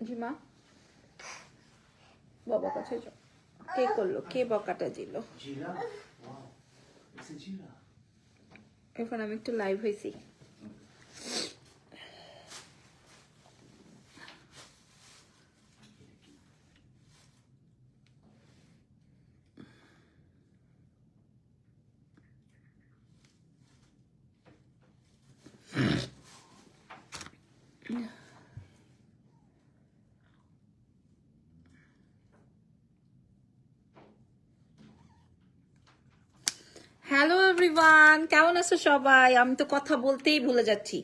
জি মা, বাবা কাছে যাও। কে করলো, কে বকাটা দিল? এখন আমি একটু লাইভ হয়েছি। হ্যালো এভরিওয়ান, কেমন আছো সবাই? আমি তো কথা বলতেই ভুলে যাচ্ছি,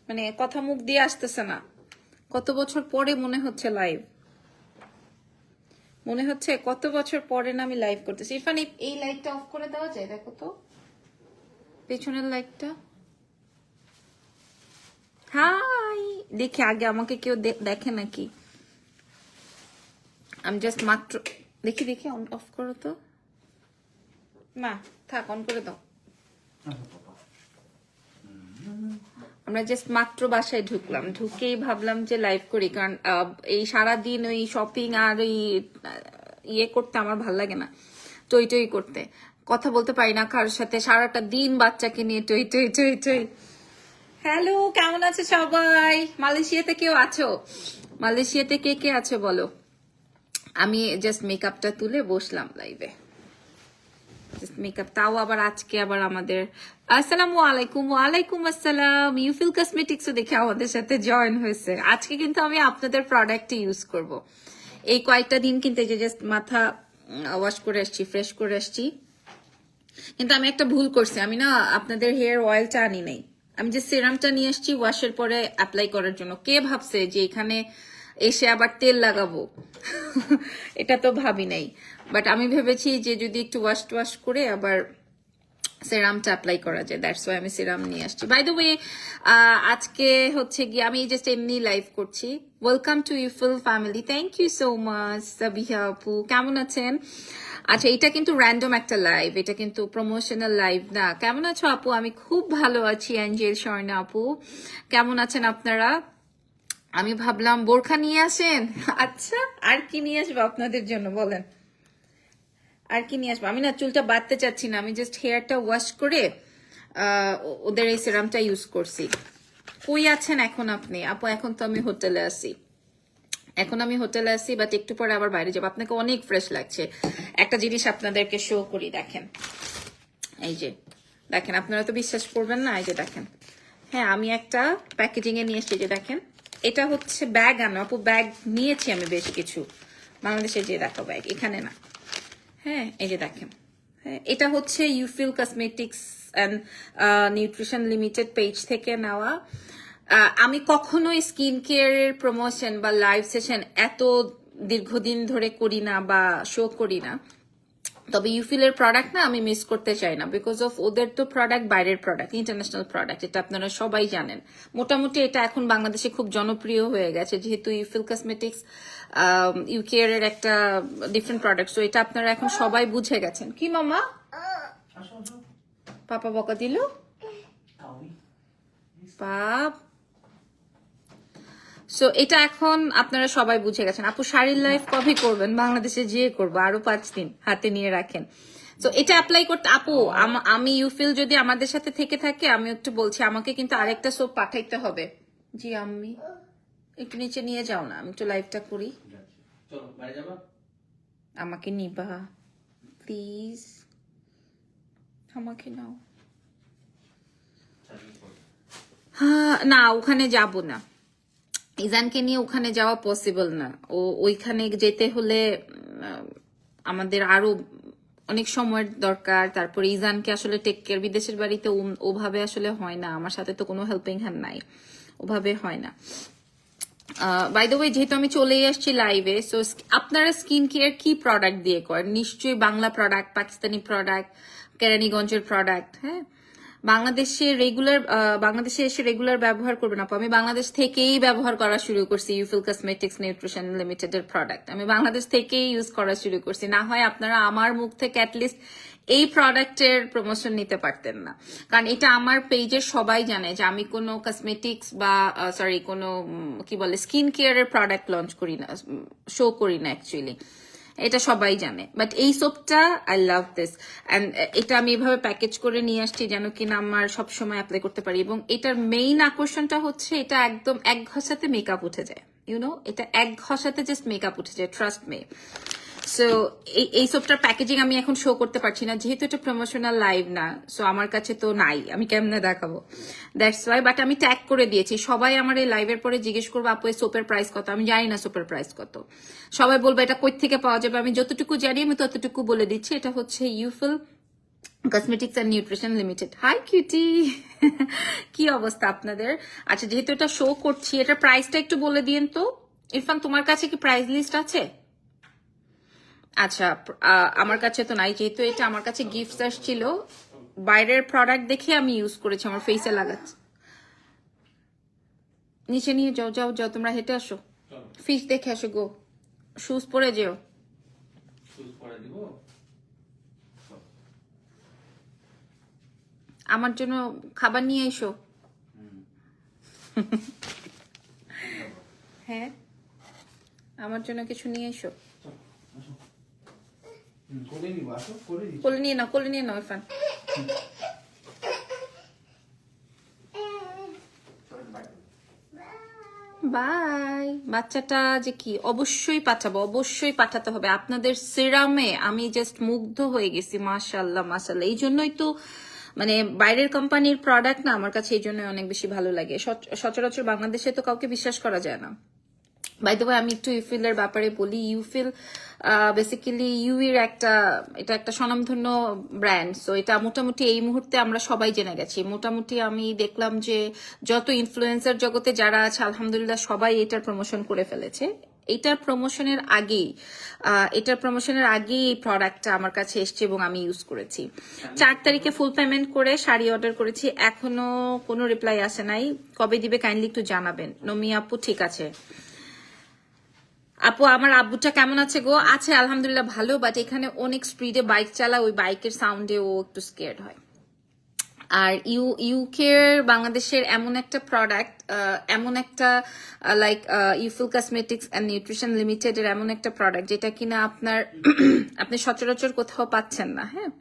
মানে কথা মুখ দিয়ে আসতেছে না। কত বছর পরে মনে হচ্ছে লাইভ, মনে হচ্ছে কত বছর পরে না আমি লাইভ করতেছি। ইরফান, এই লাইটটা অফ করে দেওয়া যায়? দেখো তো পেছনের লাইটটা। হাই, দেখি আগে আমাকে কেউ দেখে নাকি। আমি জাস্ট মাত্র দেখি দেখি, অফ করো তো। না থাক, অন করে দাও। আমরা জাস্ট মাত্র বাসায় ঢুকলাম, ঢুকেই ভাবলাম যে লাইভ করি, কারণ এই সারাদিন ওই শপিং আর ওই ইয়ে করতে আমার ভাল লাগে না, টই টই করতে। কথা বলতে পারি না কারোর সাথে, সারাটা দিন বাচ্চাকে নিয়ে টই টই টই টই। হ্যালো, কেমন আছে সবাই? মালয়েশিয়াতে কেউ আছো? মালয়েশিয়াতে কে কে আছে বলো। আমি জাস্ট মেকআপটা তুলে বসলাম লাইভে, মেকআপ, তাও আবার আজকে আবার আমাদের আসসালামু আলাইকুম। ওয়ালাইকুম আসসালাম। ইউফিল কসমেটিক্সও দেখে আমাদের সাথে জয়েন হয়েছে। আজকে কিন্তু আমি আপনাদের প্রোডাক্টই ইউজ করব। এই কয়েকটা দিন কিন্তু এই যে জাস্ট মাথা ওয়াশ করে আসছি, ফ্রেশ করে আসছি। কিন্তু আমি একটা ভুল করছি, আমি না আপনাদের হেয়ার অয়েলটা আনি নাই, আমি যে সিরামটা নিয়ে আসছি ওয়াশের পরে অ্যাপ্লাই করার জন্য। কে ভাবছে যে এখানে এসে আবার তেল লাগাবো? এটা তো ভাবি নাই। বাট আমি ভেবেছি যে যদি একটু ওয়াশ করে আবার সিরামটা অ্যাপ্লাই করা যায়, দ্যাটস ওয়াই আমি সিরাম নিয়ে আসছি। বাই দ্য ওয়ে, আজকে হচ্ছে গিয়ে আমি জাস্ট এমনি লাইভ করছি। Welcome to Ufeel family. Thank you so much Sabiha আপু, কেমন আছেন? আচ্ছা, এটা কিন্তু র্যান্ডম একটা লাইভ, এটা কিন্তু প্রমোশনাল লাইভ না। কেমন আছো আপু? আমি খুব ভালো আছি। অ্যাঞ্জেল স্বর্ণা আপু, কেমন আছেন আপনারা? আমি ভাবলাম বোরখা নিয়ে আসেন। আচ্ছা, আর কি নিয়ে আসবো আপনাদের জন্য বলেন? আর কি নিয়ে আসবো? আমি না চুলটা বাঁধতে চাচ্ছি না, আমি জাস্ট হেয়ারটা ওয়াশ করে ওদের এই সিরামটা ইউজ করছি। কই আছেন এখন আপনি? আপু এখন তো আমি হোটেলে আছি, বাট একটু পরে আবার বাইরে যাবো। আপনাকে অনেক ফ্রেশ লাগছে। একটা জিনিস আপনাদেরকে শো করি, দেখেন। এই যে দেখেন, আপনারা তো বিশ্বাস করবেন না, এই যে দেখেন। হ্যাঁ, আমি একটা প্যাকেজিং এ নিয়ে এসেছি, যে দেখেন। এটা হচ্ছে ব্যাগ আনো আপু, ব্যাগ নিয়েছি আমি বেশ কিছু বাংলাদেশে। যে দেখো ব্যাগ, এখানে না। হ্যাঁ, এই যে দেখেন। হ্যাঁ, এটা হচ্ছে Ufeel cosmetics and nutrition limited page থেকে নেওয়া। আমি কখনোই স্কিন কেয়ারের প্রমোশন বা লাইভ সেশন এত দীর্ঘদিন ধরে করি না বা শো করি না। তবে ইউফিলের প্রোডাক্ট না আমি মিস করতে চাই না, বিকজ অফ ওদের তো প্রোডাক্ট বাইরের প্রোডাক্ট, ইন্টারন্যাশনাল প্রোডাক্ট, এটা আপনারা সবাই জানেন। মোটামুটি এটা এখন বাংলাদেশে খুব জনপ্রিয় হয়ে গেছে, যেহেতু ইউফিল কসমেটিক্স ইউকেয়ার এর একটা ডিফারেন্ট প্রোডাক্ট, তো এটা আপনারা এখন সবাই বুঝে গেছেন। কি মামা, পাপা বকা দিল? পাপ, সো এটা এখন আপনারা সবাই বুঝে গেছেন। আপু শাড়ির লাইফ কবে করবেন? বাংলাদেশে যেয়ে করবো, আরো 5 দিন হাতে নিয়ে রাখেন। তো এটা অ্যাপ্লাই করতে আপু, আমি ইউফিল যদি আমাদের সাথে থেকে থাকে, আমি একটু বলছি, আমাকে কিন্তু আরেকটা সোপ পাঠাইতে হবে। জি আম্মি, একটু নিচে নিয়ে যাও না, আমি একটু লাইভটা করি। আমাকে নিবা প্লিজ, আমাকে নাও। হ্যাঁ, না ওখানে যাব না, ইজানকে নিয়ে ওখানে যাওয়া পসিবল না। ওইখানে যেতে হলে আমাদের আরো অনেক সময়ের দরকার। তারপরে ইজানকে আসলে টেক কেয়ার, বিদেশের বাড়িতে ওভাবে আসলে হয় না, আমার সাথে তো কোনো হেল্পিং হ্যান্ড নাই, ওভাবে হয় না। বাই দ্য ওয়ে, যেহেতু আমি চলেই আসছি লাইভে, সো আপনারা স্কিন কেয়ার কি প্রোডাক্ট দিয়ে করেন? নিশ্চয়ই বাংলা প্রোডাক্ট, পাকিস্তানি প্রোডাক্ট, কেরানীগঞ্জের প্রোডাক্ট। হ্যাঁ, বাংলাদেশে এসে রেগুলার ব্যবহার করবেন আপু। আমি বাংলাদেশ থেকেই ব্যবহার করা শুরু করছি ইউফিল কসমেটিক্স নিউট্রিশন লিমিটেড এর প্রোডাক্ট, আমি বাংলাদেশ থেকেই ইউজ করা শুরু করছি। না হয় আপনারা আমার মুখ থেকে অ্যাটলিস্ট এই প্রোডাক্টের প্রমোশন নিতে পারতেন না, কারণ এটা আমার পেজের সবাই জানে যে আমি কোনো কসমেটিক্স বা সরি কোনো কি বলে স্কিন কেয়ারের প্রোডাক্ট লঞ্চ করি না, শো করি না অ্যাকচুয়ালি, এটা সবাই জানে। বাট এই সোপটা আই লাভ দিস, অ্যান্ড এটা আমি এভাবে প্যাকেজ করে নিয়ে আসছি যেন কিনা আমার সবসময় অ্যাপ্লাই করতে পারি। এবং এটার মেইন আকর্ষণটা হচ্ছে এটা একদম এক ঘষাতে মেকআপ উঠে যায়, এটা এক ঘষাতে জাস্ট মেকআপ উঠে যায়, ট্রাস্ট মি। সো এই সোপটার প্যাকেজিং আমি এখন শো করতে পারছি না যেহেতু এটা প্রমোশনাল লাইভ না, সো আমার কাছে তো নাই, আমি কেমনে দেখাবো, দ্যাটস ওয়াই। বাট আমি ট্যাগ করে দিয়েছি, সবাই আমার এই লাইভের পরে জিজ্ঞেস করবো আপু এই সোপের প্রাইস কত, আমি জানি না সোপের প্রাইস কত, সবাই বলবো এটা কই থেকে পাওয়া যাবে, আমি যতটুকু জানি আমি ততটুকু বলে দিচ্ছি। এটা হচ্ছে Ufeel cosmetics and nutrition limited. Hi cutie, কি অবস্থা আপনাদের? আচ্ছা, যেহেতু এটা শো করছি, এটার প্রাইসটা একটু বলে দিন তো। ইরফান, তোমার কাছে কি প্রাইস লিস্ট আছে? আচ্ছা, আমার কাছে তো নাই, যেহেতু এটা আমার কাছে গিফট আসছিল, বাইরের প্রোডাক্ট দেখে আমি ইউজ করেছি, আমার ফেসে লাগাচ্ছি। নিচে নিয়ে যাও, যাও যাও, তোমরা হেঁটে আসো, ফিশ দেখে আসো গো, শুজ পরে যেও। আমার জন্য খাবার নিয়ে এসো। হ্যাঁ, আমার জন্য কিছু নিয়ে এসো। কোলে নিয়ে নাও, কোলে নিয়ে নাও ইরফান। বাই। বাচ্চাটা যে কি অবশ্যই পাঠাবো, অবশ্যই পাঠাতে হবে। আপনাদের সিরামে আমি জাস্ট মুগ্ধ হয়ে গেছি, মাশাআল্লাহ মাশাআল্লাহ। এই জন্যই তো মানে বাইরের কোম্পানির প্রোডাক্ট না আমার কাছে এই জন্য অনেক বেশি ভালো লাগে। সচরাচর বাংলাদেশে তো কাউকে বিশ্বাস করা যায় না। বাই দ্য ওয়ে, আমি একটু ইউফিলের ব্যাপারে বলি। ইউফিল বেসিক্যালি ইউইর এটা একটা স্বনামধন্য ব্র্যান্ড। সো এটা মোটামুটি এই মুহূর্তে আমরা সবাই জেনে গেছি। মোটামুটি আমি দেখলাম যে যত ইনফ্লুয়েন্সার জগতে যারা আছে আলহামদুলিল্লাহ সবাই এটার প্রমোশন করে ফেলেছে। এটার প্রমোশনের আগেই এই প্রোডাক্টটা আমার কাছে এসছে এবং আমি ইউজ করেছি। 4 তারিখে ফুল পেমেন্ট করে শাড়ি অর্ডার করেছি, এখনো কোনো রিপ্লাই আসে নাই। কবে দিবে কাইন্ডলি একটু জানাবেন। নমি আপু, ঠিক আছে আপু। আমার আব্বুটা কেমন আছে গো? আছে আলহামদুলিল্লাহ ভালো, বাট এখানে অনেক স্পিডে বাইক চালা, ওই বাইকের সাউন্ডে ও একটু স্কেয়ার্ড হয়। আর ইউকে বাংলাদেশের এমন একটা প্রোডাক্ট, এমন একটা like Ufeel cosmetics and nutrition limited এর এমন একটা প্রোডাক্ট যেটা কিনা আপনি সচরাচর কোথাও পাচ্ছেন না। হ্যাঁ,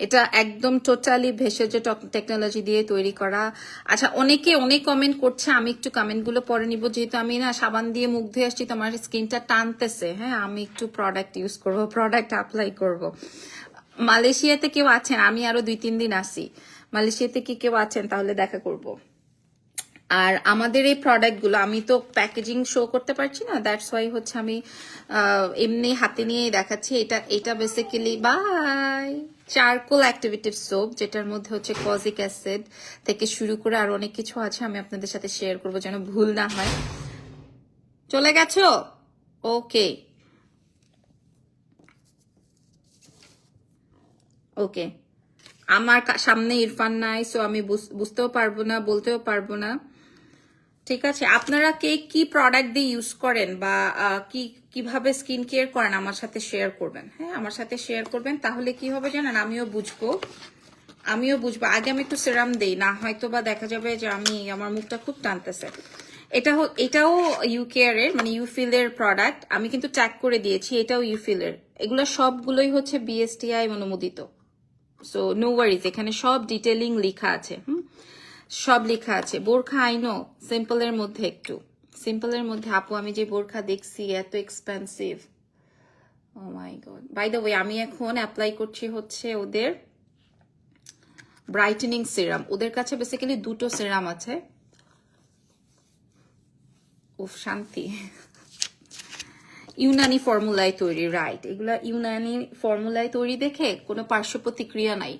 এটা একদম টোটালি ভেষজ টেকনোলজি দিয়ে তৈরি করা। আচ্ছা, অনেকে অনেক কমেন্ট করছে, আমি একটু কমেন্ট গুলো পরে নিব, যেহেতু আমি না সাবান দিয়ে মুখ ধুয়ে আসছি, তোমার স্কিনটা টানতেছে। হ্যাঁ, আমি একটু প্রোডাক্ট ইউজ করব, প্রোডাক্ট অ্যাপ্লাই করব। মালয়েশিয়াতে কেউ আছেন? আমি আরো 2-3 দিন আসি। মালয়েশিয়াতে কি কেউ আছেন? তাহলে দেখা করব। আর আমাদের এই প্রোডাক্টগুলো আমি তো প্যাকেজিং শো করতে পারছি না, দ্যাটস ওয়াই হচ্ছে আমি এমনি হাতে নিয়েই দেখাচ্ছি। এটা basically by charcoal activated soap, যেটার মধ্যে হচ্ছে কজিক অ্যাসিড থেকে শুরু করে আর অনেক কিছু আছে, আমি আপনাদের সাথে শেয়ার করবো যেন ভুল না হয়। চলে গেছো? ওকে ওকে, আমার সামনে ইরফান নাই, সো আমি বুঝতেও পারবো না, বলতেও পারবো না। ঠিক আছে, আপনারা কে কি প্রোডাক্ট দিয়ে ইউজ করেন বা কিভাবে স্কিন কেয়ার করেন আমার সাথে শেয়ার করবেন। হ্যাঁ, আমার সাথে শেয়ার করবেন, তাহলে কি হবে জানেন, আমিও বুঝবো। আগে আমি একটু সেরাম দেই, না হয়তো বা দেখা যাবে যে আমার মুখটা খুব টানতেছে। এটাও ইউকেয়ার এর মানে ইউফিলের প্রোডাক্ট, আমি কিন্তু ট্যাগ করে দিয়েছি, এটাও ইউফিলের। এগুলো সবগুলোই হচ্ছে বিএসটিআই অনুমোদিত। সো নো ওয়ারিজ, এখানে সব ডিটেলিং লেখা আছে। সব লেখা আছে। বোরখা আইনো সিম্পলের মধ্যে, একটু সিম্পলের মধ্যে আপু আমি যে বোরখা দেখছি এত expensive. Oh my god. By the way, আমি এখন অ্যাপ্লাই করছি হচ্ছে ওদের ব্রাইটেনিং সিরাম। ওদের কাছে বেসিক্যালি 2টো সিরাম আছে। উফ, শান্তি। ইউনানি ফর্মুলায় তৈরি, রাইট, এগুলা ইউনানি ফর্মুলায় তৈরি দেখে কোনো পার্শ্ব প্রতিক্রিয়া নাই।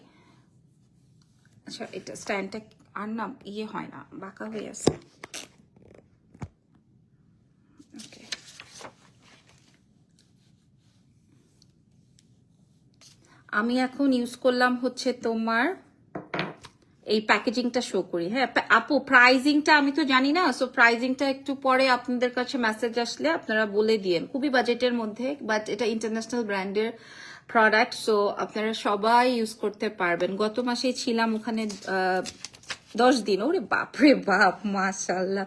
আচ্ছা, এটা স্ট্যান্ডটা আর না ইয়ে হয় না, বাঁকা হয়ে আছে। আমি এখন ইউজ করলাম হচ্ছে তোমার এই প্যাকেজিংটা শো করি। হ্যাঁ আপু, প্রাইজিংটা আমি তো জানি না, সো প্রাইজিংটা একটু পরে আপনাদের কাছে মেসেজ আসলে আপনারা বলে দিয়েন। খুবই বাজেটের মধ্যে, বাট এটা ইন্টারন্যাশনাল ব্র্যান্ডের প্রোডাক্ট, সো আপনারা সবাই ইউজ করতে পারবেন। গত মাসেই ছিলাম ওখানে 10 দিন। ওরে বাপরে বাপ, মাশাআল্লাহ।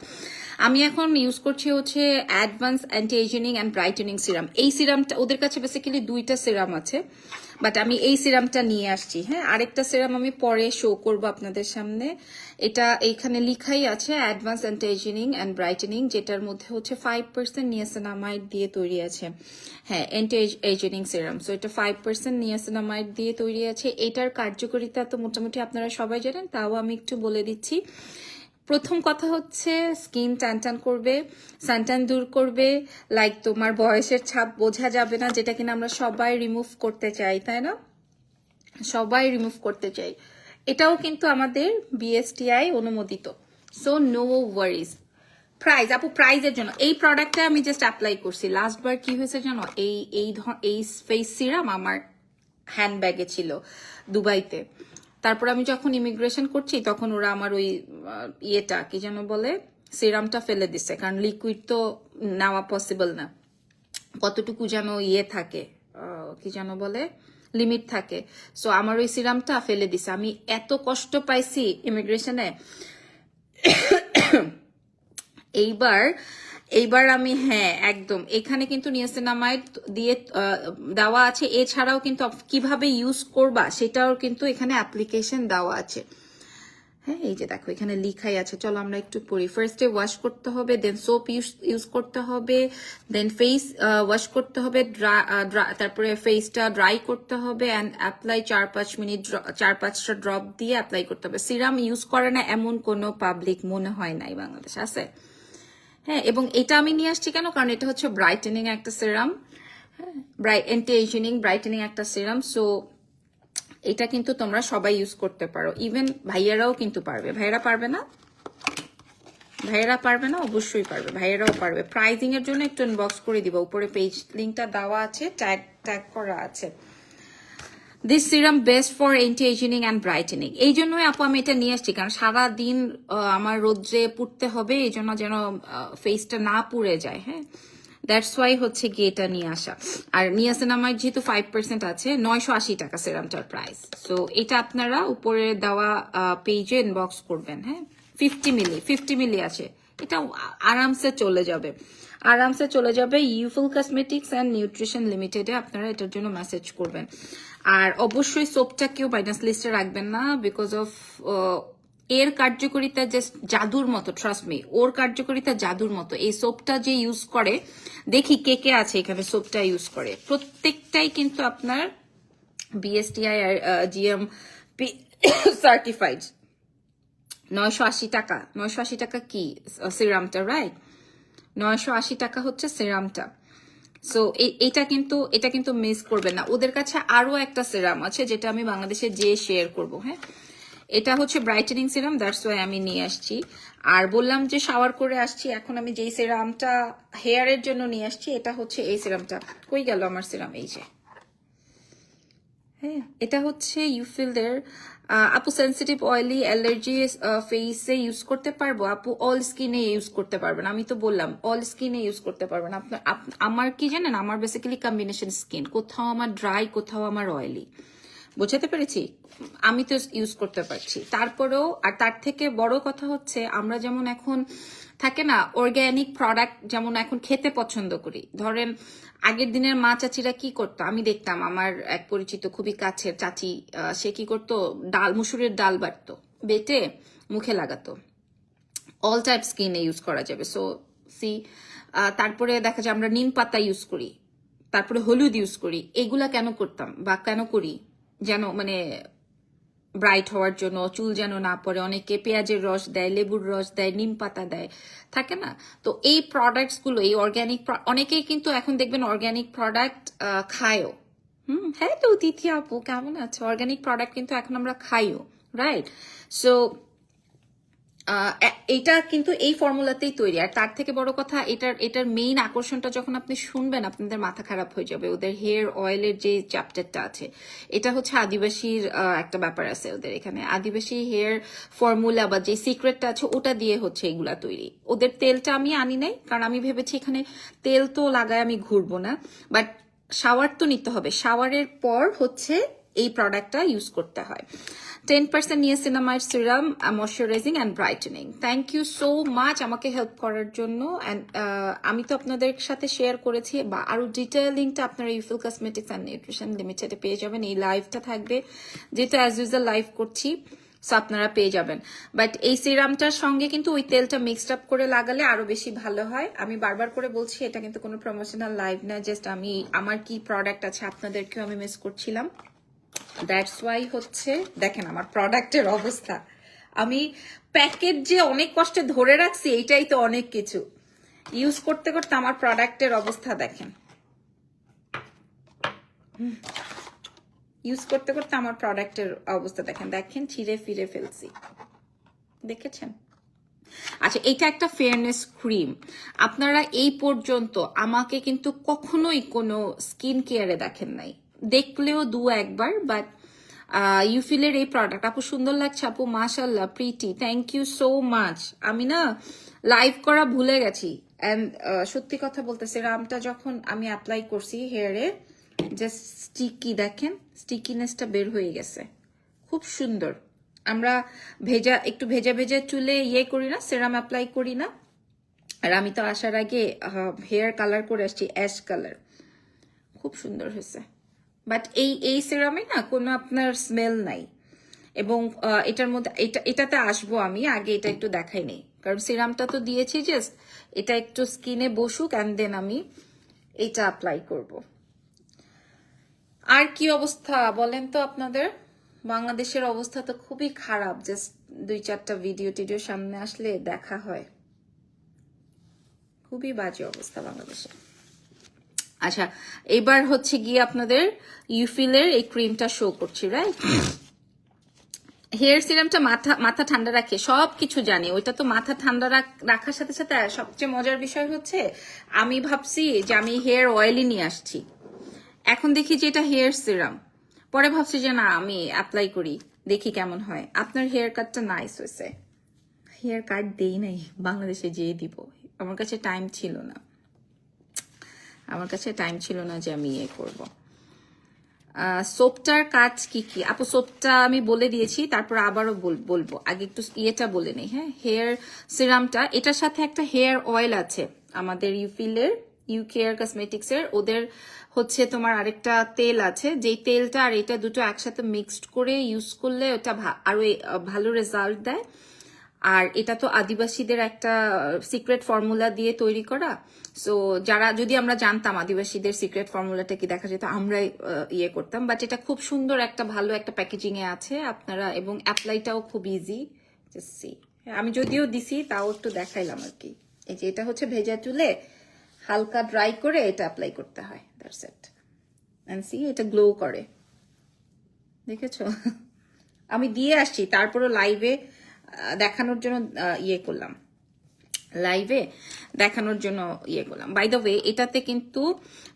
আমি এখন ইউজ করছি হচ্ছে advance anti ageing and brightening serum. এই সিরামটা ওদের কাছে বেসিক্যালি 2টা সিরাম আছে, বাট আমি এই সিরামটা নিয়ে আসছি। হ্যাঁ, আরেকটা সিরাম আমি পরে শো করব আপনাদের সামনে। এটা এইখানে লিখাই আছে advance anti ageing and brightening, যেটার মধ্যে হচ্ছে 5% নিয়াসিনামাইড দিয়ে তৈরি আছে। হ্যাঁ, অ্যান্টি এজিং সিরাম। সো এটা 5% নিয়াসিনামাইড দিয়ে তৈরি আছে। এটার কার্যকারিতা তো মোটামুটি আপনারা সবাই জানেন, তাও আমি একটু বলে দিচ্ছি। প্রথম কথা হচ্ছে স্কিন টান টান করবে, সানটান দূর করবে, লাইক তোমার বয়সের ছাপ বোঝা যাবে না, যেটা কিনা আমরা সবাই রিমুভ করতে চাই, তাই না? সবাই রিমুভ করতে চাই। এটাও কিন্তু আমাদের বিএসটিআই অনুমোদিত, সো নো ওয়ারিজ। প্রাইস আপু, প্রাইজের জন্য এই প্রোডাক্টটা আমি জাস্ট অ্যাপ্লাই করছি। লাস্টবার কি হয়েছে জানো, এই ফেস সিরাম আমার হ্যান্ডব্যাগে ছিল দুবাইতে। তারপর আমি যখন ইমিগ্রেশন করছি তখন ওরা আমার ওই ইয়েটা কি যেন বলে, সিরামটা ফেলে দিচ্ছে, কারণ লিকুইড তো নেওয়া পসিবল না। কতটুকু যেন ইয়ে থাকে, কি যেন বলে, লিমিট থাকে। সো আমার ওই সিরামটা ফেলে দিছে। আমি এত কষ্ট পাইছি ইমিগ্রেশনে। এইবার আমি, হ্যাঁ একদম, এখানে কিন্তু নিয়াসিনামাইড দিয়ে দেওয়া আছে। এছাড়াও কিন্তু কিভাবে ইউজ করবা সেটাও কিন্তু এখানে অ্যাপ্লিকেশন দেওয়া আছে। হ্যাঁ, এই যে দেখো এখানে লিখাই আছে। চলো আমরা একটু পড়ি। ফার্স্টে ওয়াশ করতে হবে, দেন সোপ ইউজ করতে হবে, দেন ফেস ওয়াশ করতে হবে, তারপরে ফেসটা ড্রাই করতে হবে অ্যান্ড অ্যাপ্লাই 4-5 মিনিট 4-5টা ড্রপ দিয়ে অ্যাপ্লাই করতে হবে। সিরাম ইউজ করে না এমন কোনো পাবলিক মনে হয় নাই বাংলাদেশ আছে। হ্যাঁ, এবং এটা আমি নিয়ে আসছি কেন, কারণ এটা হচ্ছে ব্রাইটেনিং একটা সিরাম, অ্যান্টি এজিং ব্রাইটেনিং একটা সিরাম। সো এটা কিন্তু তোমরা সবাই ইউজ করতে পারো, ইভেন ভাইয়ারাও কিন্তু পারবে। ভাইয়ারা পারবে না? ভাইয়ারা পারবে না? অবশ্যই পারবে, ভাইয়ারাও পারবে। প্রাইজিং এর জন্য একটু ইনবক্স করে দিব, উপরে পেজ লিঙ্কটা দেওয়া আছে, ট্যাগ করা আছে। This serum best for anti ageing and brightening. এই জন্যই আপু আমি এটা নিয়ে আসছি, কারণ সারাদিন আমার রোদ্রে পুড়তে হবে, এই জন্য যেন ফেসটা না পুড়ে যায়। হ্যাঁ, দ্যাটস ওয়াই হচ্ছে গিয়ে এটা নিয়ে আসা। আর নিয়াসিনামাইড যেহেতু 5% আছে, 980 টাকা সিরামটার প্রাইস। সো এটা আপনারা উপরে দেওয়া পেজে ইনবক্স করবেন। হ্যাঁ, 50 মিলি আছে, এটা আরামসে চলে যাবে, আরামসে চলে যাবে। ইউফুল কসমেটিক্স অ্যান্ড নিউট্রিশন লিমিটেডে আপনারা এটার জন্য মেসেজ করবেন। আর অবশ্যই সোপটা কেউ মাইনাস লিস্টে রাখবেন না, বিকজ অফ এর কার্যকারিতা জাস্ট জাদুর মতো। ট্রাস্ট মি, ওর কার্যকারিতা জাদুর মতো। এই সোপটা যে ইউজ করে, দেখি কে কে আছে এখানে সোপটা ইউজ করে, প্রত্যেকটাই কিন্তু আপনার বিএসটিআই আর জিএমপি সার্টিফাইড। 980 টাকা, 980 টাকা কি সিরামটা, রাইট? 980 টাকা হচ্ছে সিরামটা। সো এটা কিন্তু মিস করবেন না। ওদের কাছে আরো একটা সিরাম আছে যেটা আমি বাংলাদেশে যে শেয়ার করব। হ্যাঁ, এটা হচ্ছে ব্রাইটেনিং সিরাম, দ্যাটস ওয়াই আমি নিয়ে আসছি। আর বললাম যে শাওয়ার করে আসছি, এখন আমি যেই সিরামটা হেয়ারের জন্য নিয়ে আসছি, এটা হচ্ছে এই সিরামটা। কই গেল আমার সিরাম? এই যে, হ্যাঁ, এটা হচ্ছে ইউফিলদের। আপু সেন্সিটিভ অয়েলি অ্যালার্জি ফেসে ইউজ করতে পারবো? আপু অল স্কিনে ইউজ করতে পারবেন, আমি তো বললাম অল স্কিনে ইউজ করতে পারবেন। আপনার আমার কি জানেন, আমার বেসিক্যালি কম্বিনেশন স্কিন, কোথাও আমার ড্রাই, কোথাও আমার অয়েলি। বোঝাতে পেরেছি? আমি তো ইউজ করতে পারছি তারপরেও। আর তার থেকে বড় কথা হচ্ছে, আমরা যেমন এখন থাকে না অর্গ্যানিক প্রোডাক্ট যেমন এখন খেতে পছন্দ করি। ধরেন আগের দিনের মা চাচিরা কি করতো, আমি দেখতাম আমার এক পরিচিত খুবই কাছের চাচি, সে কি করতো, মুসুরের ডাল বাটতো, বেটে মুখে লাগাতো। অল টাইপ স্কিনে ইউজ করা যাবে। সো সি, তারপরে দেখা যায় আমরা নিম পাতা ইউজ করি, তারপরে হলুদ ইউজ করি। এগুলা কেন করতাম বা কেন করি, যেন মানে ব্রাইট হওয়ার জন্য, চুল যেন না পড়ে। অনেকে পেঁয়াজের রস দেয়, লেবুর রস দেয়, নিম পাতা দেয়, থাকে না? তো এই প্রোডাক্টস গুলো, এই অর্গ্যানিক, অনেকেই কিন্তু এখন দেখবেন অর্গ্যানিক প্রোডাক্ট খায়ও। হ্যাঁ, তো তিথি আপু কেমন আছে? অর্গ্যানিক প্রোডাক্ট কিন্তু এখন আমরা খাইও, রাইট? সো এটা কিন্তু এই ফর্মুলাতেই তৈরি। আর তার থেকে বড় কথা, এটার মেইন আকর্ষণটা যখন আপনি শুনবেন, আপনাদের মাথা খারাপ হয়ে যাবে। ওদের হেয়ার অয়েলের যে চ্যাপ্টারটা আছে, এটা হচ্ছে আদিবাসীর একটা ব্যাপার আছে ওদের এখানে। আদিবাসী হেয়ার ফর্মুলা বা যে সিক্রেটটা আছে, ওটা দিয়ে হচ্ছে এগুলা তৈরি। ওদের তেলটা আমি আনি নাই, কারণ আমি ভেবেছি এখানে তেল তো লাগায় আমি ঘুরবো না, বাট শাওয়ার তো নিতে হবে, শাওয়ারের পর হচ্ছে এই প্রোডাক্টটা ইউজ করতে হয়। 10% niacinamide serum, moisturising and brightening. Thank you so much আমাকে হেল্প করার জন্য। অ্যান্ড আমি তো আপনাদের সাথে শেয়ার করেছি, বা আরো ডিটেইলিংটা আপনারা ইউফিল কসমেটিক্স অ্যান্ড নিউট্রিশন লিমিটেডে পেয়ে যাবেন। এই লাইভটা থাকবে, যেটা অ্যাজ ইউজুয়াল লাইভ করছি, সো আপনারা পেয়ে যাবেন। বাট এই সিরামটার সঙ্গে কিন্তু ওই তেলটা মিক্সড আপ করে লাগালে আরো বেশি ভালো হয়। আমি বারবার করে বলছি, এটা কিন্তু কোনো প্রমোশনাল লাইভ না, জাস্ট আমি আমার কি প্রোডাক্ট আছে আপনাদেরকেও আমি মিস করছিলাম। দ্যাটস ওয়াই হচ্ছে দেখেন আমার প্রোডাক্টের অবস্থা। আমি প্যাকেট যে অনেক কষ্টে ধরে রাখছি, এইটাই তো অনেক কিছু। ইউজ করতে করতে আমার প্রোডাক্টের অবস্থা দেখেন, ইউজ করতে করতে আমার প্রোডাক্টের অবস্থা দেখেন, দেখেন ছিঁড়ে ফিরে ফেলছি, দেখেছেন? আচ্ছা, এটা একটা ফেয়ারনেস ক্রিম। আপনারা এই পর্যন্ত আমাকে কিন্তু কখনোই কোনো স্কিন কেয়ারে দেখেন নাই, দেখলেও দু একবার। বাট ইউফিলের এই প্রোডাক্ট, আপু সুন্দর লাগছে আপু, মাশাল্লাহ pretty, thank you so much. আমি না লাইভ করা ভুলে গেছি। অ্যান্ড সত্যি কথা বলতে, সিরামটা যখন আমি অ্যাপ্লাই করছি হেয়ারে, জাস্ট স্টিকি, দেখেন স্টিকিনেসটা বের হয়ে গেছে, খুব সুন্দর। আমরা একটু ভেজা ভেজা চুলে ইয়ে করি না, সেরাম অ্যাপ্লাই করি না। আর আমি তো আসার আগে হেয়ার কালার করে আসছি অ্যাশ কালার, খুব সুন্দর হয়েছে। বাট এই সিরামে না কোনো আপনার স্মেল নাই। এবং এটার মধ্যে এটাতে আসবো আমি, আগে এটা একটু দেখাই নেই, কারণ সিরামটা তো দিয়েছি জাস্ট এটা একটু স্কিনে বসুক, অ্যান্ড দেন আমি এটা অ্যাপ্লাই করব। আর কি অবস্থা বলেন তো আপনাদের? বাংলাদেশের অবস্থা তো খুবই খারাপ, জাস্ট 2-4টা ভিডিও টিডিও সামনে আসলে দেখা হয়, খুবই বাজে অবস্থা বাংলাদেশে। আচ্ছা, এবার হচ্ছে গিয়ে আপনাদের ইউফিলের এই ক্রিমটা শো করছি, রাইট? হেয়ার সিরামটা মাথা ঠান্ডা রাখে, সবকিছু জানি, ওইটা তো মাথা ঠান্ডা রাখার সাথে সাথে সবচেয়ে মজার বিষয় হচ্ছে, আমি ভাবছি যে আমি হেয়ার অয়েলই নিয়ে আসছি, এখন দেখি যে এটা হেয়ার সিরাম। পরে ভাবছি যে না, আমি অ্যাপ্লাই করি, দেখি কেমন হয়। আপনার হেয়ার কাটটা নাইস হয়েছে। হেয়ার কাট দেই নাই, বাংলাদেশে যেয়ে দিব, আমার কাছে টাইম ছিল না, যে আমি ইয়ে করবো। সোপটার কাজ কি কি আপু? সোপটা আমি বলে দিয়েছি, তারপর আবারও বলবো, আগে একটু ইয়েটা বলে নেই। হ্যাঁ, হেয়ার সিরামটা, এটার সাথে একটা হেয়ার অয়েল আছে আমাদের ইউফিলের, ইউ কেয়ার কসমেটিক্স এর। ওদের হচ্ছে তোমার আরেকটা তেল আছে, যেই তেলটা আর এটা দুটো একসাথে মিক্সড করে ইউজ করলে ওটা আরো ভালো রেজাল্ট দেয়। আর এটা তো আদিবাসীদের একটা সিক্রেট ফর্মুলা দিয়ে তৈরি করা। সো যদি আমরা জানতাম আদিবাসীদের সিক্রেট ফর্মুলাটা কি, দেখা যেত আমরাই ইয়ে করতাম। বাট এটা খুব সুন্দর একটা ভালো একটা প্যাকেজিং এ আছে আপনারা, এবং অ্যাপ্লাইটাও খুব ইজি। আমি যদিও দিছি, তাও একটু দেখাইলাম আর কি। এই যে এটা হচ্ছে ভেজা চুলে হালকা ড্রাই করে এটা অ্যাপ্লাই করতে হয়, দ্যাটস ইট। এন্ড সি, এটা গ্লো করে, দেখেছো? আমি দিয়ে আসছি, তারপরও লাইভে দেখানোর জন্য ইয়ে করলাম, বাই দ্য ওয়ে এটাতে কিন্তু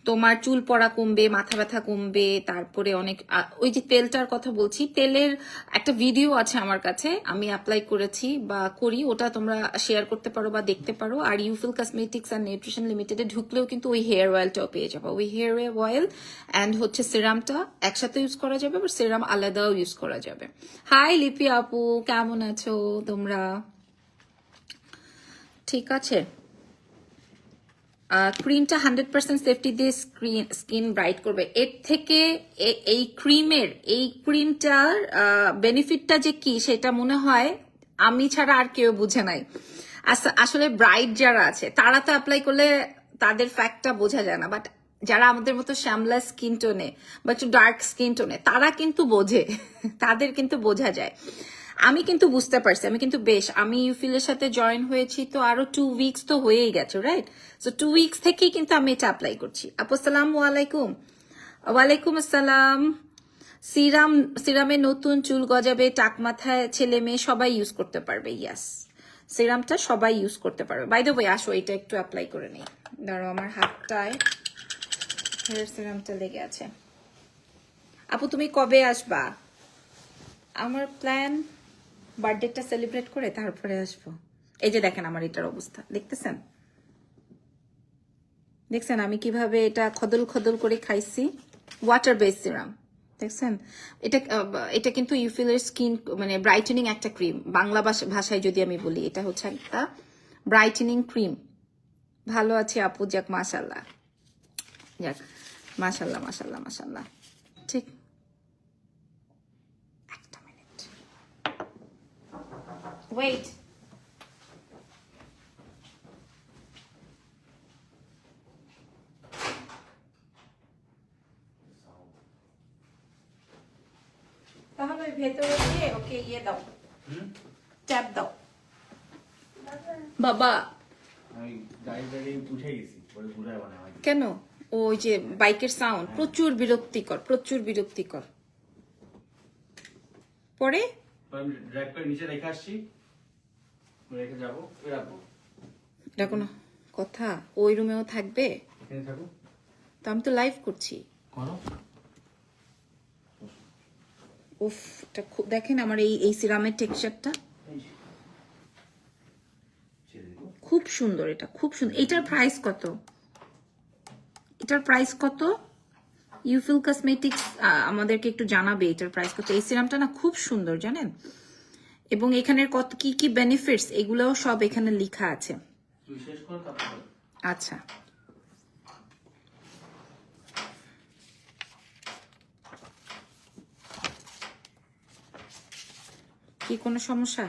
তোমার চুল পড়া কমবে, মাথা ব্যথা কমবে, তারপরে অনেক ওই যে তেলটার কথা বলছি, তেলের একটা ভিডিও আছে আমার কাছে, আমি অ্যাপ্লাই করেছি বা করি, ওটা তোমরা শেয়ার করতে পারো বা দেখতে পারো। আর ইউফিল কসমেটিক্স অ্যান্ড নিউট্রিশন লিমিটেডে ঢুকলেও কিন্তু ওই হেয়ার অয়েলটাও পেয়ে যাবো। ওই হেয়ার অয়েল অ্যান্ড হচ্ছে সিরামটা একসাথে ইউজ করা যাবে, বা সিরাম আলাদাও ইউজ করা যাবে। হাই লিপি আপু, কেমন আছো তোমরা? ঠিক আছে। ক্রিমটা 100% সেফটি দিয়ে স্কিন ব্রাইট করবে। এর থেকে এই ক্রিমটার বেনিফিটটা যে কি, সেটা মনে হয় আমি ছাড়া আর কেউ বুঝে নাই। আসলে ব্রাইট যারা আছে তারা তো অ্যাপ্লাই করলে তাদের ফ্যাক্টটা বোঝা যায় না, বাট যারা আমাদের মতো শ্যামলা স্কিন টোনে বা একটু ডার্ক স্কিন টোনে, তারা কিন্তু বোঝে, তাদের কিন্তু বোঝা যায়। আমি কিন্তু বুঝতে পারছি, আমি ইউফিলের সাথে জয়েন হয়েছি তো আরো 2 উইকস তো হয়েই গেছে, রাইট? সো 2 উইকস থেকেই কিন্তু আমি এটা অ্যাপ্লাই করছি। আপু আসসালামু আলাইকুম। ওয়ালাইকুম আসসালাম। সিরামে নতুন চুল গজাবে, টাক মাথায় ছেলে মেয়ে সবাই ইউজ করতে পারবে। ইয়াস, সিরামটা সবাই ইউজ করতে পারবে। বাই দ্য ওয়ে, আসো এটা একটু অ্যাপ্লাই করে নেই, ধরো আমার হাতটায় হেয়ার সিরামটা লেগে আছে। আপু তুমি কবে আসবা? আমার প্ল্যান বার্থডেটা সেলিব্রেট করে তারপরে আসবো। এই যে দেখেন আমার এটার অবস্থা, দেখতেছেন? দেখছেন আমি কিভাবে এটা খদল খদল করে খাইছি। ওয়াটার বেস সিরাম দেখছেন, এটা কিন্তু ইউফিলের স্কিন মানে ব্রাইটেনিং একটা ক্রিম, বাংলা ভাষায় যদি আমি বলি এটা হচ্ছে একটা ব্রাইটেনিং ক্রিম। ভালো আছে আপু, যাক মাশাল্লাহ, যাক মাশাল্লাহ মাশাল্লাহ মাশাল্লাহ। ঠিক, একটা মিনিট ওয়েট। তাহলে ভেতরে দিয়ে ওকে ইয়ে দাও, ট্যাপ দাও বাবা। আমি গাড়ি উঠে গেছি, পরে ঘুরায় বানাই। কেন? ওই যে বাইকের সাউন্ড প্রচুর বিরক্তিকর, প্রচুর বিরক্তিকর। পরে আমি ড্রাইভ করে নিচে রেখে আসছি, রেখে যাবো, রাখবো। এটা কোনো কথা? ওই রুমেও থাকবে? এখানে থাকো। তো আমি তো লাইভ করছি। করো। উফ, এটা খুব দেখেন আমার এই সিরামের টেক্সচারটা খুব সুন্দর, এটা খুব সুন্দর। এটার প্রাইস কত? এটার প্রাইস কত? ইউফিল কসমেটিক্স আমাদেরকে একটু জানাবে এটার প্রাইস কত। এই সিরামটা না খুব সুন্দর জানেন, এবং এখানের কত কি কি বেনিফিটস এগুলোও সব এখানে লেখা আছে। তুই শেষ কর তারপর। আচ্ছা, কি কোনো সমস্যা?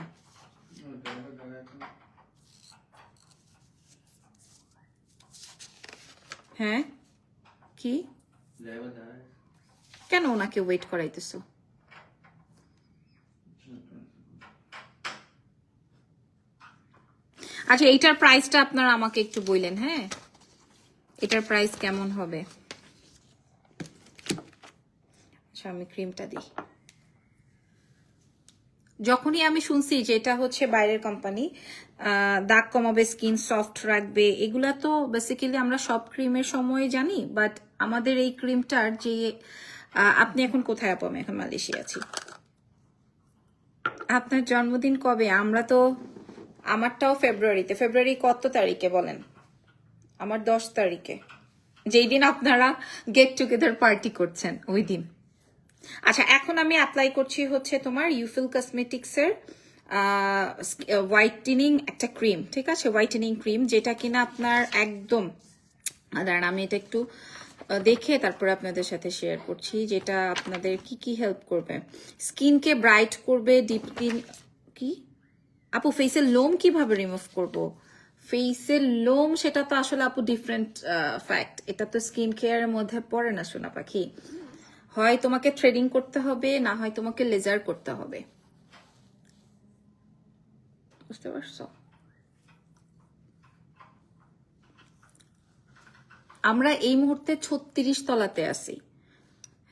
হ্যাঁ কি? কেন ওনাকে ওয়েট করাইতেছো? আচ্ছা, এইটার প্রাইসটা আপনারা আমাকে একটু বললেন। হ্যাঁ, এটার প্রাইস কেমন হবে? আচ্ছা, আমি ক্রিমটা দিই। যখনই আমি শুনছি যে এটা হচ্ছে বাইরের কোম্পানি, দাগ কমাবে, স্কিন সফট রাখবে, এগুলা তো বেসিক্যালি আমরা সব ক্রিমের সময় জানি, বাট আমাদের এই ক্রিমটার যে আপনি এখন কোথায় আপু? আমি এখন মালয়েশিয়া আছি। আপনার জন্মদিন কবে? আমরা তো, আমারটাও ফেব্রুয়ারিতে। ফেব্রুয়ারি কত তারিখে বলেন? আমার 10 তারিখে, যেই দিন আপনারা গেট টুগেদার পার্টি করছেন ওই দিন। আচ্ছা, এখন আমি অ্যাপ্লাই করছি হচ্ছে তোমার ইউফিল কসমেটিক্সের হোয়াইটেনিং একটা ক্রিম, ঠিক আছে? হোয়াইটেনিং ক্রিম যেটা কিনা আপনার একদম, দাঁড়ান আমি এটা একটু দেখে তারপরে আপনাদের সাথে শেয়ার করছি, যেটা আপনাদের কি কি হেল্প করবে। স্কিনকে ব্রাইট করবে, ডিপ ক্লিন। কি আপু ফেসের লোম কিভাবে রিমুভ করব? ফেসের লোম সেটা তো আসলে আপু ডিফারেন্ট ফ্যাক্ট, এটা তো স্কিন কেয়ারের মধ্যে পড়ে না সোনা পাখি। হয় তোমাকে থ্রেডিং করতে হবে, না হয় তোমাকে লেজার করতে হবে, বুঝতে পারছো? আমরা এই মুহূর্তে 36 তলাতে আছি।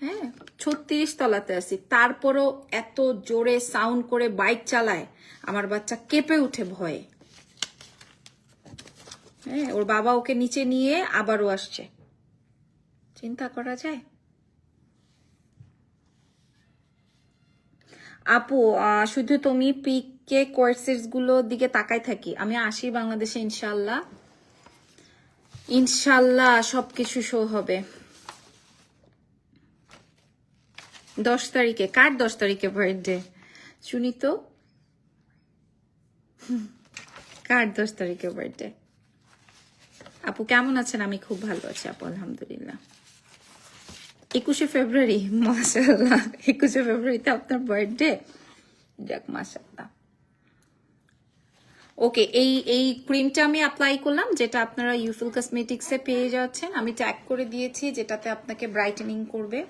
হ্যাঁ, 36 তলাতে আছি, তারপরও এত জোরে সাউন্ড করে বাইক চালায়, আমার বাচ্চা কেঁপে উঠে ভয়ে। হ্যাঁ, ওর বাবা ওকে নিচে নিয়ে আবারও আসছে। চিন্তা করা যায়? আপু শুধু তুমি পিকে কোর্সেস গুলোর দিকে তাকাই থাকি। আমি আসি বাংলাদেশে ইনশাল্লাহ, ইনশাল্লাহ সবকিছু শো হবে। 10 তারিখে? কার 10 তারিখে বার্থডে? শুনি তো, কার 10 তারিখে বার্থডে? আপু কেমন আছেন? আমি খুব ভালো আছি আপু, আলহামদুলিল্লাহ। 21শে ফেব্রুয়ারি, মাশাআল্লাহ। 21শে ফেব্রুয়ারিতে আপনার বার্থডে, যাক মাশাআল্লাহ। ওকে, এই ক্রিমটা আমি অ্যাপ্লাই করলাম, যেটা আপনারা ইউফিল কসমেটিক্সে পেয়ে যাচ্ছেন। আমি ট্যাগ করে দিয়েছি, যেটাতে আপনাকে ব্রাইটেনিং করবে।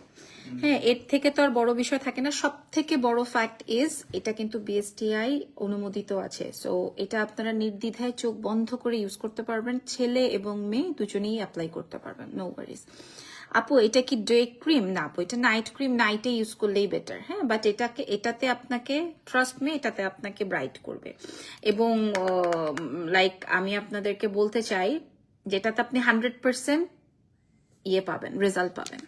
হ্যাঁ, এর থেকে তো আর বড় বিষয় থাকে না। সব থেকে বড় ফ্যাক্ট ইজ এটা কিন্তু বিএসটিআই অনুমোদিত আছে। সো এটা আপনারা নির্দ্বিধায় চোখ বন্ধ করে ইউজ করতে পারবেন, ছেলে এবং মেয়ে দুজনেই অ্যাপ্লাই করতে পারবেন, নো ওয়ারিজ। আপু এটা কি ডে ক্রিম? না আপু, এটা নাইট ক্রিম, নাইটে ইউজ করলেই বেটার। হ্যাঁ, বাট এটাতে আপনাকে ট্রাস্ট মি, এটাতে আপনাকে ব্রাইট করবে। এবং লাইক আমি আপনাদেরকে বলতে চাই, যেটাতে আপনি 100% ইয়ে পাবেন, রেজাল্ট পাবেন,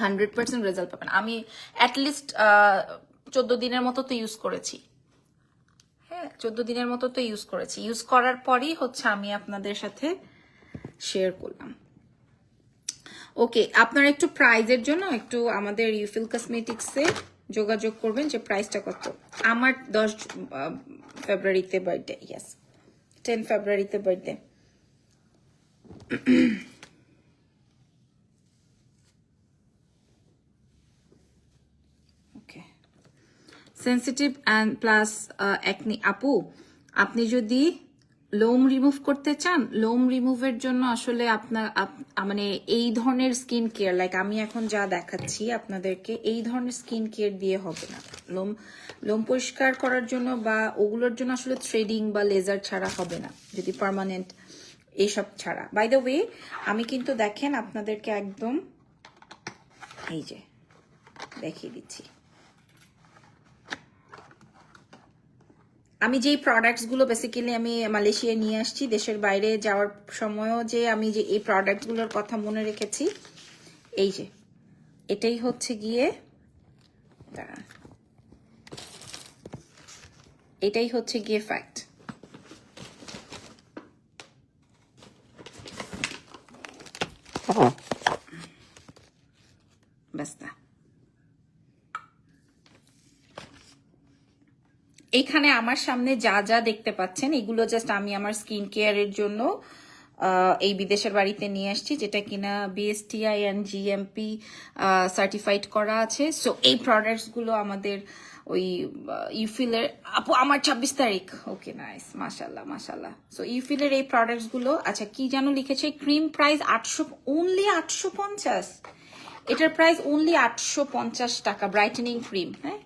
100% রেজাল্ট পাবেন। আমি অ্যাটলিস্ট 14 দিনের মতো তো ইউজ করেছি। হ্যাঁ, 14 দিনের মতো তো ইউজ করেছি। ইউজ করার পরই হচ্ছে আমি আপনাদের সাথে শেয়ার করলাম। ওকে, আপনারা একটু প্রাইজের জন্য একটু আমাদের ইউফিল কসমেটিক্সে যোগাযোগ করবেন যে প্রাইসটা কত। আমার 10 ফেব্রুয়ারিতে বার্থডে, ইয়েস 10 ফেব্রুয়ারিতে birthday. Okay, sensitive and plus acne আপু, আপনি যদি লোম রিমুভ করতে চান, লোম রিমুভের জন্য আসলে আপনার মানে এই ধরনের স্কিন কেয়ার, লাইক আমি এখন যা দেখাচ্ছি আপনাদেরকে, এই ধরনের স্কিন কেয়ার দিয়ে হবে না। লোম পরিষ্কার করার জন্য বা ওগুলোর জন্য আসলে থ্রেডিং বা লেজার ছাড়া হবে না, যদি পার্মানেন্ট এইসব ছাড়া। বাই দ্য ওয়ে, আমি কিন্তু দেখেন আপনাদেরকে একদম এই যে দেখিয়ে দিচ্ছি, আমি যেই প্রোডাক্টসগুলো বেসিক্যালি আমি মালয়েশিয়ায় নিয়ে আসছি, দেশের বাইরে যাওয়ার সময়ও যে আমি যে এই প্রোডাক্টগুলোর কথা মনে রেখেছি, এই যে এটাই হচ্ছে গিয়ে, দাঁড়ান, এটাই হচ্ছে গিয়ে ফ্যাক্ট। বাস্তা এখানে আমার সামনে যা যা দেখতে পাচ্ছেন, এগুলো জাস্ট আমি আমার স্কিন কেয়ারের জন্য এই বিদেশের বাড়িতে নিয়ে আসছি, যেটা কিনা বিএসটিআই এন্ড জিএমপি সার্টিফাইড করা আছে। সো এই প্রোডাক্টসগুলো আমাদের ওই ইউফিলের, আপু আমার 26 তারিখ, ওকে নাইস, মাশাল্লাহ মাশাল্লাহ। সো ইউফিলের এই প্রোডাক্টসগুলো, আচ্ছা কি যেন লিখেছে, ক্রিম প্রাইস 800, অনলি 850, এটার প্রাইস অনলি 850 টাকা, ব্রাইটেনিং ক্রিম। হ্যাঁ,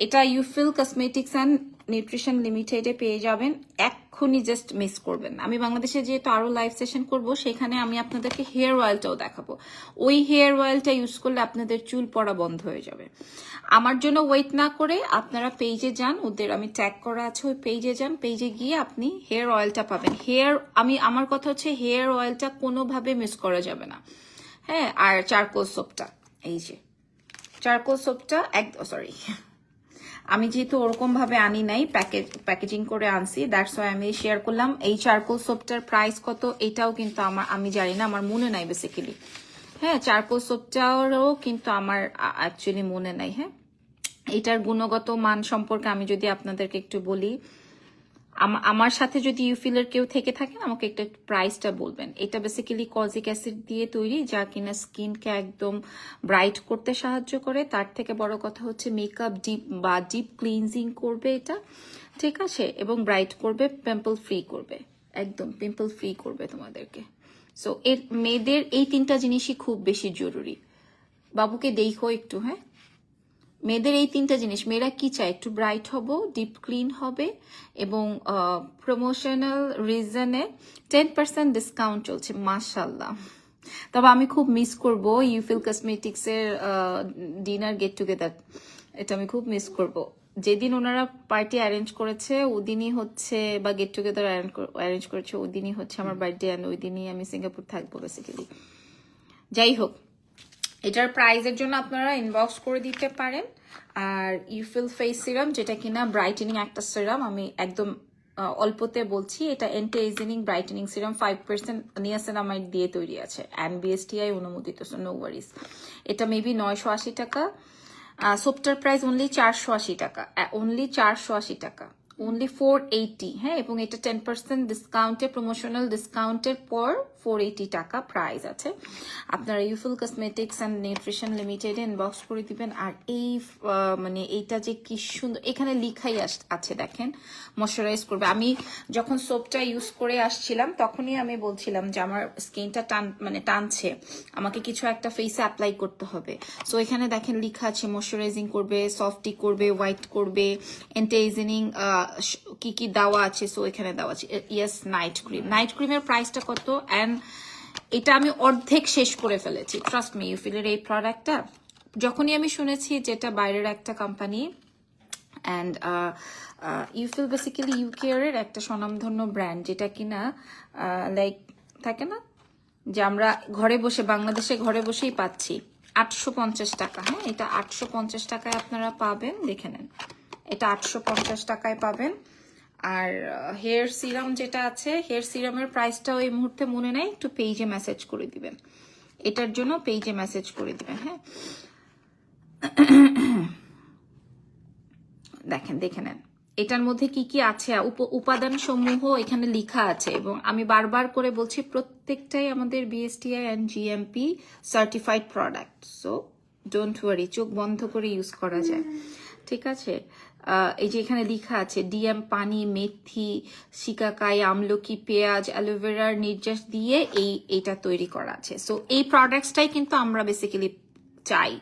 এটা ইউফিল কসমেটিক্স অ্যান্ড নিউট্রিশন লিমিটেডে পেয়ে যাবেন, এক্ষুনি জাস্ট মিস করবেন না। আমি বাংলাদেশে যেহেতু আরো লাইভ সেশন করব, সেখানে আমি আপনাদেরকে হেয়ার অয়েলটাও দেখাবো। ওই হেয়ার অয়েলটা ইউজ করলে আপনাদের চুল পড়া বন্ধ হয়ে যাবে। আমার জন্য ওয়েট না করে আপনারা পেজে যান, ওদের আমি ট্যাগ করা আছে, ওই পেজে যান, পেজে গিয়ে আপনি হেয়ার অয়েলটা পাবেন। আমার কথা হচ্ছে হেয়ার অয়েলটা কোনোভাবে মিস করা যাবে না। হ্যাঁ, আর চারকোল সোপটা, এই যে চারকোল সোপটা সরি, আমি যেহেতু ওরকম ভাবে আনি নাই, প্যাকেজিং করে আনছি, দ্যাটস ওয়াই আমি শেয়ার করলাম। এই চারকোল সোপটার প্রাইস কত এটাও কিন্তু আমি জানি না, আমার মনে নাই বেসিক্যালি। হ্যাঁ, চারকোল সোপটারও কিন্তু আমার অ্যাকচুয়ালি মনে নাই। হ্যাঁ, এটার গুণগত মান সম্পর্কে আমি যদি আপনাদেরকে একটু বলি, আমার সাথে যদি ইউফিলের কেউ থেকে থাকেন, আমাকে একটু প্রাইসটা বলবেন। এটা বেসিক্যালি কজিক অ্যাসিড দিয়ে তৈরি, যা কিনা স্কিনকে একদম ব্রাইট করতে সাহায্য করে। তার থেকে বড় কথা হচ্ছে মেকআপ ডিপ ক্লিনজিং করবে এটা, ঠিক আছে, এবং ব্রাইট করবে, পিম্পল ফ্রি করবে, একদম পিম্পল ফ্রি করবে তোমাদেরকে। সো এর মেয়েদের এই 3টা জিনিসই খুব বেশি জরুরি। বাবুকে দেখো একটু, হ্যাঁ, মেয়েদের এই 3টা জিনিস, মেয়েরা কি চায়, একটু ব্রাইট হব, ডিপ ক্লিন হবে, এবং প্রমোশনাল রিজনে 10% ডিসকাউন্ট চলছে, মাশাল্লাহ। তবে আমি খুব মিস করব ইউফিল কসমেটিক্স এর ডিনার গেট টুগেদার, এটা আমি খুব মিস করব। যেদিন ওনারা পার্টি অ্যারেঞ্জ করেছে ওদিনই হচ্ছে, বা গেট টুগেদার অ্যারেঞ্জ করেছে ওদিনই হচ্ছে আমার বার্থডে, অ্যান্ড ওই দিনই আমি সিঙ্গাপুর থাকবো বেসিক্যালি। যাই হোক, এটার প্রাইজের জন্য আপনারা ইনবক্স করে দিতে পারেন। আর ইউফিল ফেস সিরাম, যেটা কিনা ব্রাইটেনিং একটা সিরাম, আমি একদম অল্পতে বলছি, এটা anti ageing brightening serum, 5% niacinamide দিয়ে তৈরি আছে, অ্যান্ড বিএসটিআই অনুমোদিত, সো নো ওয়ারিজ। এটা মেবি 980 টাকা, সোপটার প্রাইস অনলি 480 টাকা, অনলি 480 টাকা, অনলি 480। হ্যাঁ, এবং এটা 10% ডিসকাউন্টে, প্রমোশনাল ডিসকাউন্টের পর 480 টাকা প্রাইস আছে। আপনারা ইউফিল কসমেটিক্স অ্যান্ড নিউট্রিশন লিমিটেডে ইনবক্স করে দিবেন। আর এই মানে এইটা যে কি সুন্দর, এখানে লিখাই আছে দেখেন, ময়শ্চারাইজ করবে। আমি যখন সোপটা ইউজ করে আসছিলাম তখনই আমি বলছিলাম যে আমার স্কিনটা টানছে, আমাকে কিছু একটা ফেসে অ্যাপ্লাই করতে হবে। সো এখানে দেখেন লিখা আছে ময়শ্চারাইজিং করবে, সফটি করবে, হোয়াইট করবে, অ্যান্টি এজিং কি কি দেওয়া আছে। সো এখানে দেওয়া আছে ইয়েস নাইট ক্রিম। নাইট ক্রিমের প্রাইসটা কত, অ্যান্ড এটা আমি অর্ধেক শেষ করে ফেলেছি, ট্রাস্ট মি। ইউফিলের এই প্রোডাক্টটা যখনই আমি শুনেছি যেটা বাইরের একটা কোম্পানি, অ্যান্ড ইউফিল বেসিক্যালি ইউকেয়ারের একটা স্বনামধন্য ব্র্যান্ড, যেটা কিনা লাইক থাকে না যে আমরা ঘরে বসে, বাংলাদেশে ঘরে বসেই পাচ্ছি 850 টাকা। হ্যাঁ, এটা 850 টাকায় আপনারা পাবেন, দেখে নেন, এটা 850 টাকায় পাবেন। আর হেয়ার সিরাম যেটা আছে, হেয়ার সিরামের প্রাইসটাও এই মুহূর্তে মনে নাই, একটু পেজে মেসেজ করে দিবেন। এটার জন্য পেজে মেসেজ করে দিবেন। হ্যাঁ, দেখেন, দেখে নেন এটার মধ্যে কি কি আছে, উপাদান সমূহ এখানে লেখা আছে, এবং আমি বারবার করে বলছি প্রত্যেকটাই আমাদের BSTI and GMP certified product. So don't worry, চোখ বন্ধ করে ইউজ করা যায়, ঠিক আছে। এই যে এখানে লেখা আছে ডিএম পানি, মেথি, শিকাকাই, আমলকি, পেঁয়াজ, অ্যালোভেরার নির্যাস দিয়ে এইটা তৈরি করা আছে। সো এই প্রোডাক্টসটাই কিন্তু আমরা বেসিক্যালি চাই,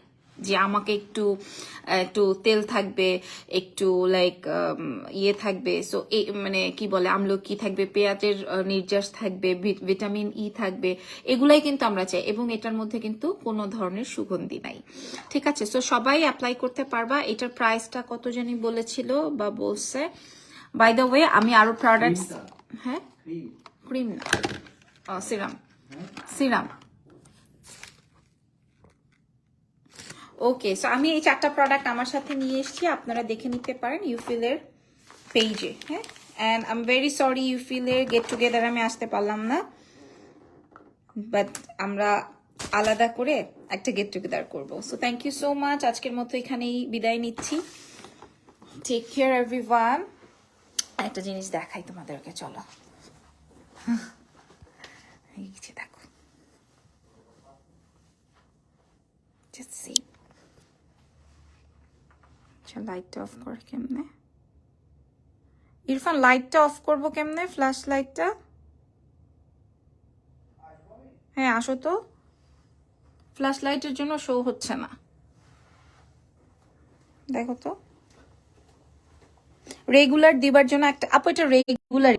যে আমাকে একটু একটু তেল থাকবে, একটু লাইক ইয়ে থাকবে, সো মানে কি বলে আমলকি থাকবে, পেঁয়াজের নির্যাস থাকবে, ভিটামিন ই থাকবে, এগুলাই কিন্তু আমরা চাই, এবং এটার মধ্যে কিন্তু কোনো ধরনের সুগন্ধি নাই, ঠিক আছে। সো সবাই অ্যাপ্লাই করতে পারবা। এটার প্রাইসটা কত জানি বলেছিল বা বলছে। বাই দ্য ওয়ে আমি আরো প্রোডাক্টস, হ্যাঁ ক্রিম না, সিরাম, সিরাম। ওকে, সো আমি এই 4টা প্রোডাক্ট আমার সাথে নিয়ে এসেছি, আপনারা দেখে নিতে পারেন ইউফিলের পেজে। হ্যাঁ, and I am very sorry ইউফিলের গেট টুগেদার আমি আসতে পারলাম না, বাট আমরা আলাদা করে একটা গেট টুগেদার করবো। So thank you so much, আজকের মতো এখানেই বিদায় নিচ্ছি। Take care everyone. একটা জিনিস দেখাই তোমাদেরকে, চলো। এই যে দেখো, জাস্ট সি। লাইটটা অফ কর কেমনে ইরফান, লাইটটা অফ করবো কেমনে, ফ্ল্যাশ লাইটটা? হ্যাঁ আসো তো, ফ্ল্যাশ লাইটের জন্য শো হচ্ছে না, দেখো তো। রেগুলার দিবার জন্য একটা আপু, এটা রেগুলার